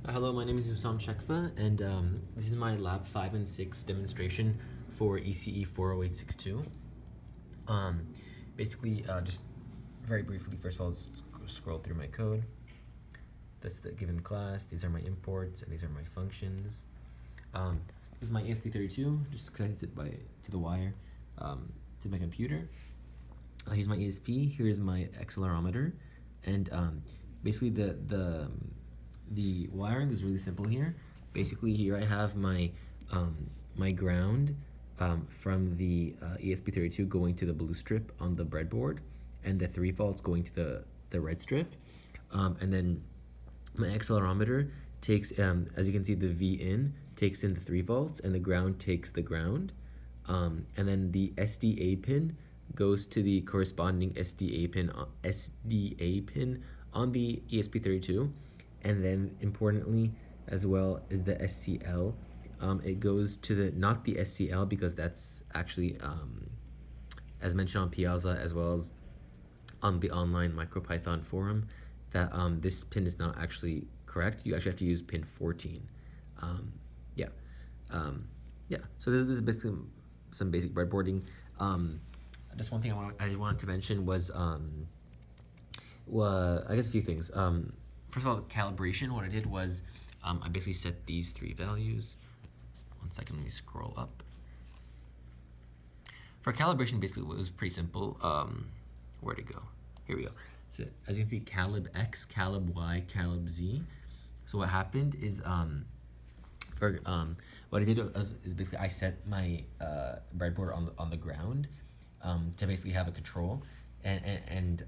Hello, my name is Husam Chekfa, and this is my Lab 5 and 6 demonstration for ECE 40862. Um, just very briefly, first of all, let's scroll through my code. That's the given class. These are my imports, and these are my functions. This is my ESP32, just connects it to the wire to my computer. Here's my ESP, here's my accelerometer, and basically the wiring is really simple here. Basically here I have my my ground from the ESP32 going to the blue strip on the breadboard, and the 3 volts going to the red strip, and then my accelerometer takes, as you can see, the V in takes in the 3 volts, and the ground takes the ground, and then the SDA pin goes to the corresponding SDA pin on the ESP32, and then importantly as well is the SCL. It goes to the, not the SCL, because that's actually as mentioned on Piazza as well as on the online MicroPython forum, that this pin is not actually correct. You actually have to use pin 14. Yeah. So this is basically some basic breadboarding. Just one thing I wanted to mention was I guess a few things. First of all, calibration. What I did was I basically set these 3 values. One second, let me scroll up. For calibration, basically it was pretty simple. Where'd it go? Here we go. So as you can see, calib X, calib Y, calib Z. So what happened is what I did is basically I set my breadboard on the ground to basically have a control, and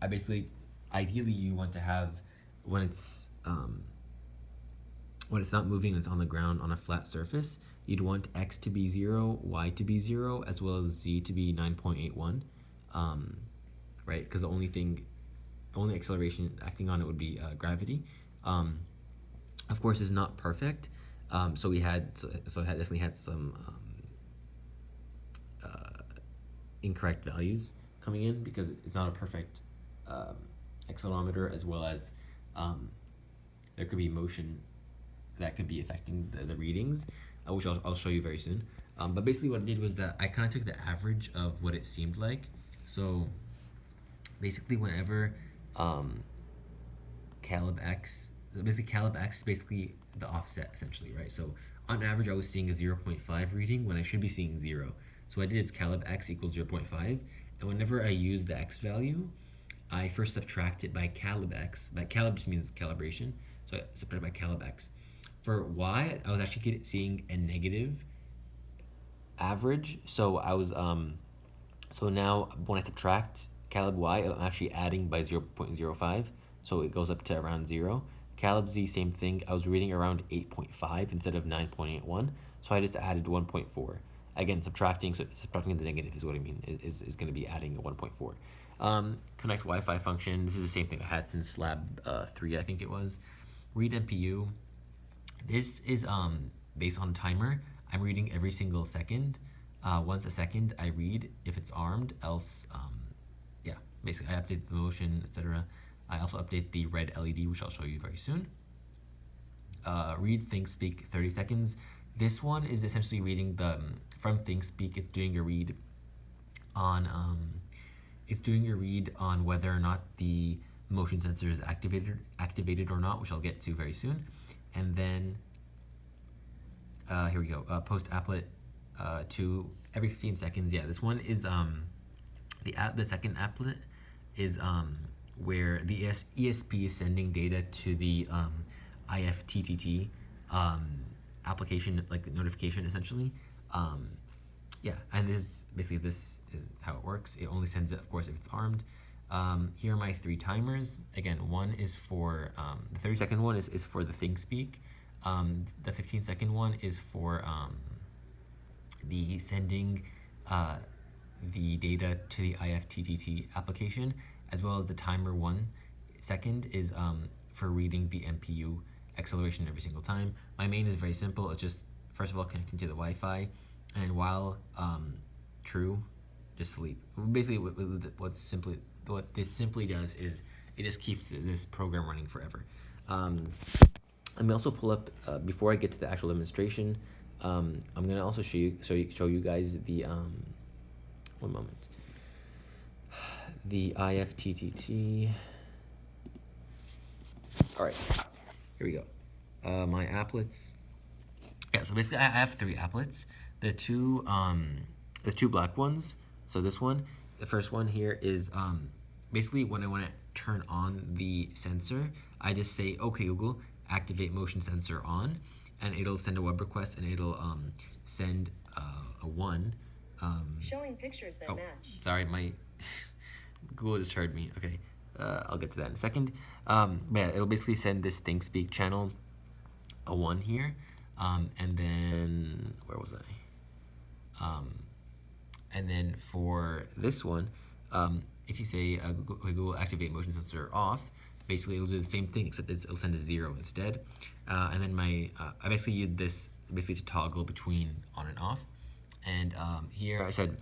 I basically, ideally you want to have, when it's not moving, it's on the ground on a flat surface, you'd want X to be 0, Y to be 0, as well as Z to be 9.81, right? Because the only acceleration acting on it would be gravity. Of course, it's not perfect, so it definitely had some incorrect values coming in, because it's not a perfect accelerometer, as well as there could be motion that could be affecting the readings, which I'll show you very soon. But basically what I did was that I kind of took the average of what it seemed like. So basically whenever calib X is basically the offset, essentially, right? So on average I was seeing a 0.5 reading when I should be seeing 0. So what I did is calib X equals 0.5, and whenever I use the X value, I first subtract it by calib X. By calib just means calibration, so I subtract it by calib X. For Y, I was actually seeing a negative average, so I was so now when I subtract calib Y, I'm actually adding by 0.05, so it goes up to around 0. Calib Z, same thing. I was reading around 8.5 instead of 9.81, so I just added 1.4. Again, subtracting the negative is what I mean, is going to be adding a 1.4. Connect Wi-Fi function. This is the same thing I had since lab 3, I think it was. Read MPU. This is based on timer. I'm reading every single second. Once a second, I read if it's armed. Else, yeah, basically I update the motion, etc. I also update the red LED, which I'll show you very soon. Read, think, speak, 30 seconds. This one is essentially reading from ThinkSpeak. It's doing a read on whether or not the motion sensor is activated or not, which I'll get to very soon. And then here we go. Post applet to every 15 seconds. Yeah, this one is the second applet is where the ESP is sending data to the IFTTT application, like the notification, essentially. Yeah, and this is how it works. It only sends it, of course, if it's armed. Here are my 3 timers. Again, one is for the 30-second one is for the ThinkSpeak. The 15-second one is for the sending the data to the IFTTT application, as well as the timer 1 second is for reading the MPU acceleration every single time. My main is very simple. It's just, first of all, connecting to the Wi-Fi, and while true, just sleep. Basically, what this simply does is it just keeps this program running forever. Let me also pull up before I get to the actual demonstration. I'm gonna also show you guys the one moment, the IFTTT. All right, here we go. My applets. Yeah, so basically I have three applets. The two black ones. So this one, the first one here is basically when I want to turn on the sensor, I just say, okay, Google, activate motion sensor on, and it'll send a web request, and it'll send a one. Showing pictures that match. Sorry, my Google just heard me. Okay, I'll get to that in a second. But yeah, it'll basically send this ThinkSpeak channel a one here, and then where was I? And then for this one, if you say Google activate motion sensor off, basically it'll do the same thing except it'll send a 0 instead. And then I basically use this basically to toggle between on and off. And here I said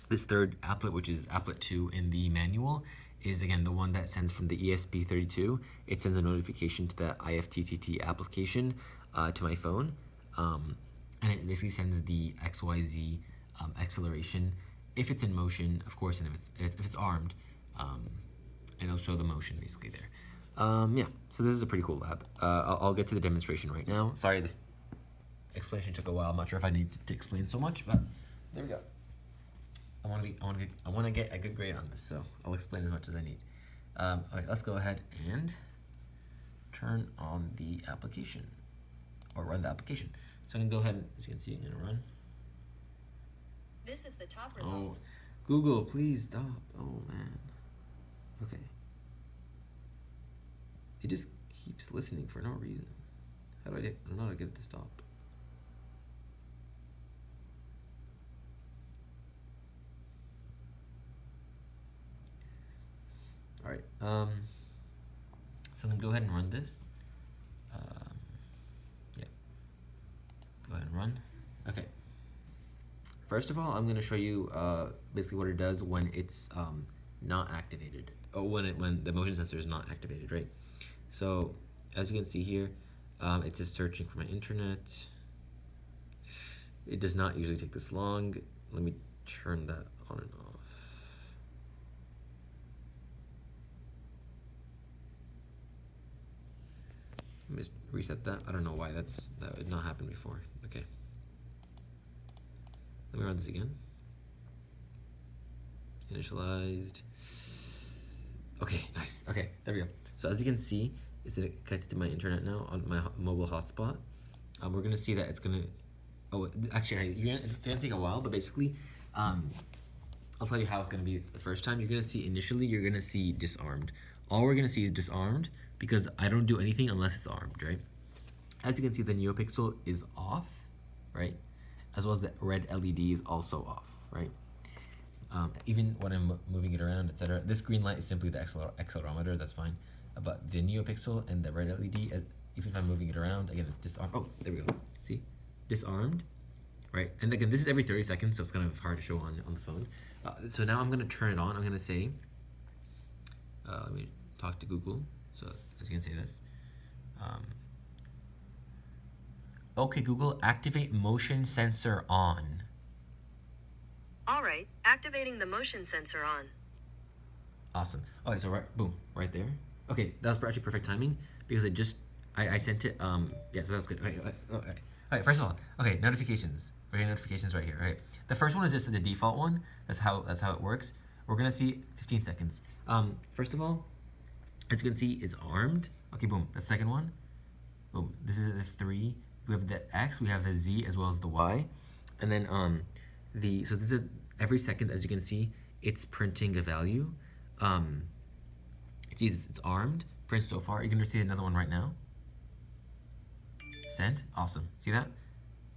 this third applet, which is applet 2 in the manual, is again the one that sends from the ESP32. It sends a notification to the IFTTT application to my phone, and it basically sends the XYZ acceleration if it's in motion, of course, and if it's armed, and it'll show the motion basically there. Yeah, so this is a pretty cool lab. I'll get to the demonstration right now. Sorry, this explanation took a while. I'm not sure if I need to explain so much, but there we go. I want to get a good grade on this, so I'll explain as much as I need. All right, let's go ahead and turn on the application, or run the application. So I'm gonna go ahead and, as you can see, I'm gonna run. This is the top result. Oh, Google, please stop. Oh man. Okay. It just keeps listening for no reason. I don't know how to get it to stop. All right. So I'm gonna go ahead and run this. Yeah. Go ahead and run. Okay. First of all, I'm gonna show you basically what it does when it's not activated, or when the motion sensor is not activated, right? So as you can see here, it's just searching for my internet. It does not usually take this long. Let me turn that on and off. Let me just reset that. I don't know why that would not happen before. Okay. Let me run this again. Initialized. Okay, nice. Okay, there we go. So as you can see, it's connected to my internet now on my mobile hotspot. We're gonna see that it's gonna. Oh, actually, it's gonna take a while, but basically, I'll tell you how it's gonna be the first time. You're gonna see initially, you're gonna see disarmed. All we're gonna see is disarmed because I don't do anything unless it's armed, right? As you can see, the NeoPixel is off, right? As well as the red LED is also off, right? Even when I'm moving it around, etc. This green light is simply the accelerometer, that's fine. But the NeoPixel and the red LED, even if I'm moving it around, again, it's disarmed. Oh, there we go. See? Disarmed, right? And again, this is every 30 seconds, so it's kind of hard to show on the phone. So now I'm going to turn it on. I'm going to say, let me talk to Google. So as you can say this. Okay, Google, activate motion sensor on. All right, activating the motion sensor on. Awesome. Okay, so boom, right there. Okay, that was actually perfect timing because I sent it. Yeah, so that's good. Okay, all right. First of all, okay, notifications. We're getting notifications right here. Right. The first one is just the default one. That's how it works. We're gonna see 15 seconds. First of all, as you can see, it's armed. Okay, boom. The second one. Boom. This is the 3. We have the X. We have the Z as well as the Y, and then so this is every second, as you can see, it's printing a value. It's armed, prints so far. You're gonna see another one right now. Sent, awesome. See that?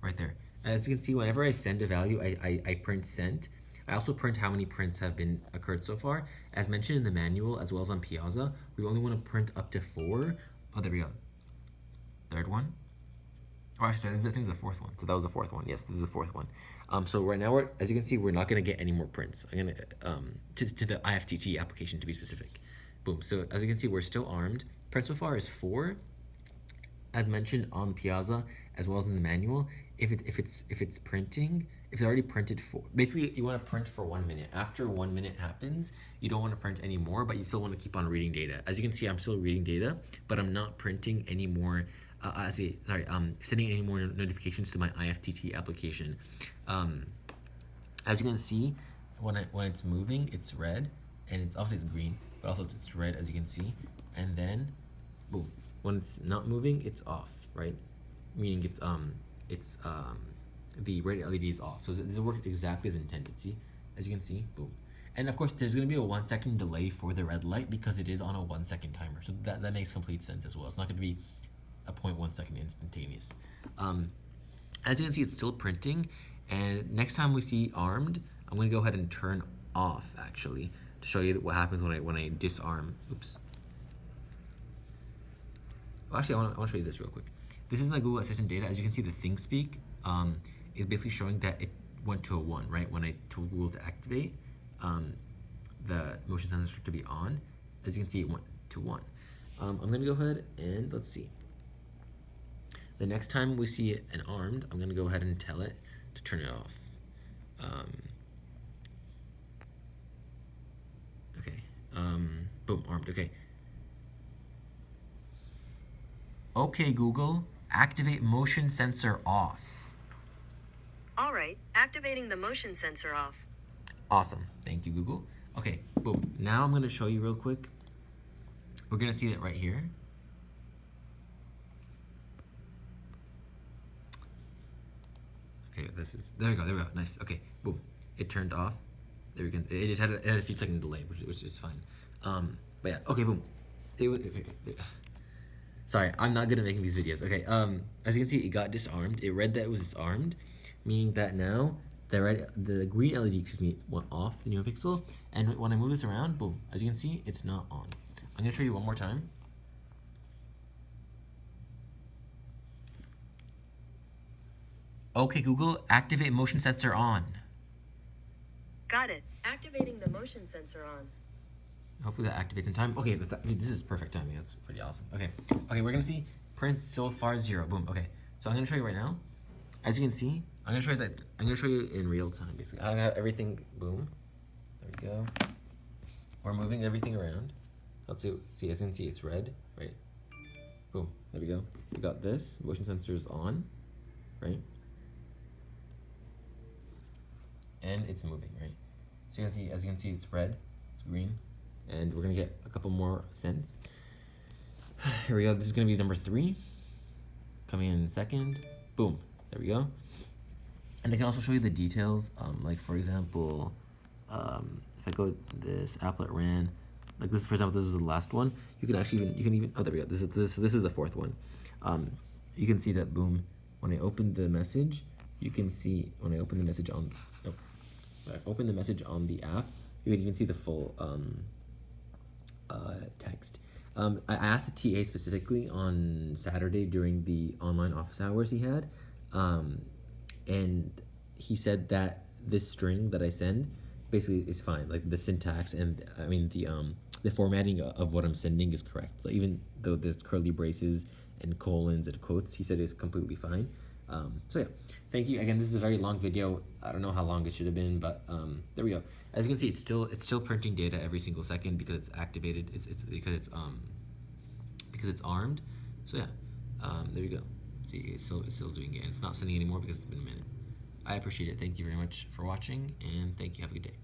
Right there. As you can see, whenever I send a value, I print sent. I also print how many prints have been occurred so far. As mentioned in the manual, as well as on Piazza, we only want to print up to 4. Oh, there we go. Third one. Oh, actually, I think this is the fourth one. So that was the fourth one. Yes, this is the fourth one. So right now, as you can see, we're not going to get any more prints. I'm going to the IFTT application to be specific. Boom. So as you can see, we're still armed. Print so far is 4. as mentioned on Piazza as well as in the manual, if it's printing, if it's already printed for, basically you want to print for 1 minute. After 1 minute happens, you don't want to print anymore, but you still want to keep on reading data. As you can see, I'm still reading data, but I'm not printing anymore. Sending any more notifications to my IFTT application. As you can see, when it's moving, it's red, and it's obviously it's green, but also it's red as you can see, and then boom. When it's not moving, it's off, right? Meaning the red LED is off. So this works exactly as intended. See, as you can see, boom. And of course, there's going to be a 1 second delay for the red light because it is on a 1 second timer. So that makes complete sense as well. It's not going to be a 0.1 second instantaneous. As you can see, it's still printing. And next time we see armed, I'm going to go ahead and turn off actually to show you what happens when I disarm. Oops. Well, actually, I want to show you this real quick. This is my Google Assistant data. As you can see, the ThinkSpeak is basically showing that it went to a 1, right? When I told Google to activate the motion sensor to be on, as you can see, it went to 1. I'm going to go ahead and let's see. The next time we see it and armed, I'm going to go ahead and tell it to turn it off. Okay. Boom, armed. Okay. Okay, Google, activate motion sensor off. All right, activating the motion sensor off. Awesome. Thank you, Google. Okay, boom. Now I'm going to show you real quick. We're going to see it right here. Okay, there we go, nice. Okay, boom. It turned off. There we go. It just had a few second delay, which is fine. But yeah, okay, boom. Sorry, I'm not good at making these videos. Okay, as you can see, it got disarmed. It read that it was disarmed, meaning that now the green LED, went off the NeoPixel, and when I move this around, boom, as you can see, it's not on. I'm gonna show you one more time. Okay, Google, activate motion sensor on. Got it. Activating the motion sensor on. Hopefully that activates in time. Okay, this is perfect timing. That's pretty awesome. Okay, we're gonna see print so far 0. Boom. Okay, so I'm gonna show you right now. As you can see, I'm gonna show you in real time. Basically, I have everything. Boom. There we go. We're moving everything around. Let's see. As you can see, it's red, right? Boom. There we go. We got this. Motion sensor is on, right? And it's moving, right? So as you can see, it's red, it's green, and we're gonna get a couple more cents. Here we go. This is gonna be number 3, coming in a second. Boom. There we go. And I can also show you the details. Like for example, if I go this applet ran, like this, for example, this was the last one. You can even. Oh, there we go. This is the 4th one. You can see that boom. When I open the message, you can see when I open the message on. Open the message on the app, you can even see the full text. I asked the TA specifically on Saturday during the online office hours he had, and he said that this string that I send basically is fine. Like the syntax and the formatting of what I'm sending is correct. So even though there's curly braces and colons and quotes, he said it's completely fine. So yeah, thank you again. This is a very long video. I don't know how long it should have been, but there we go. As you can see, it's still printing data every single second because it's activated. It's because it's armed. So yeah, there we go. See, it's still doing it, and it's not sending anymore because it's been a minute. I appreciate it. Thank you very much for watching, and thank you. Have a good day.